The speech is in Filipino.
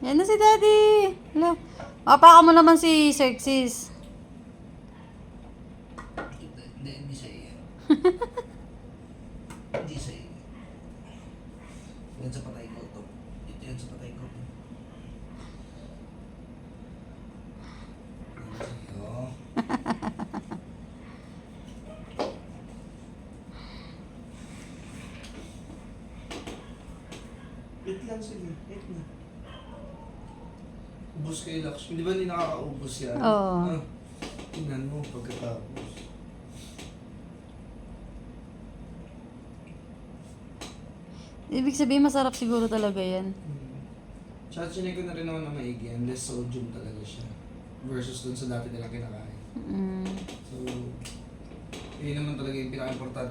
Yan na si Daddy. Hala. Mapaka mo naman si Sexis. Hindi sa'yo yan. Hindi sa'yo. Yan sa patay ko to. Ito yan sa patay ko. Yan sa'yo. Wait lang, sige. Wait na. Ubus kayo, Lakshmi. Di ba hindi nakakaubos yan? Oo. Ah, tingnan mo pagkatapos. Ibig sabihin, masarap siguro talaga yan. Tsaka chinay ko na rin naman na maigi yan. Less sodium talaga siya. Versus dun sa dati nilang kinakain. Mm. So, yun naman talaga yung pinaka-importante.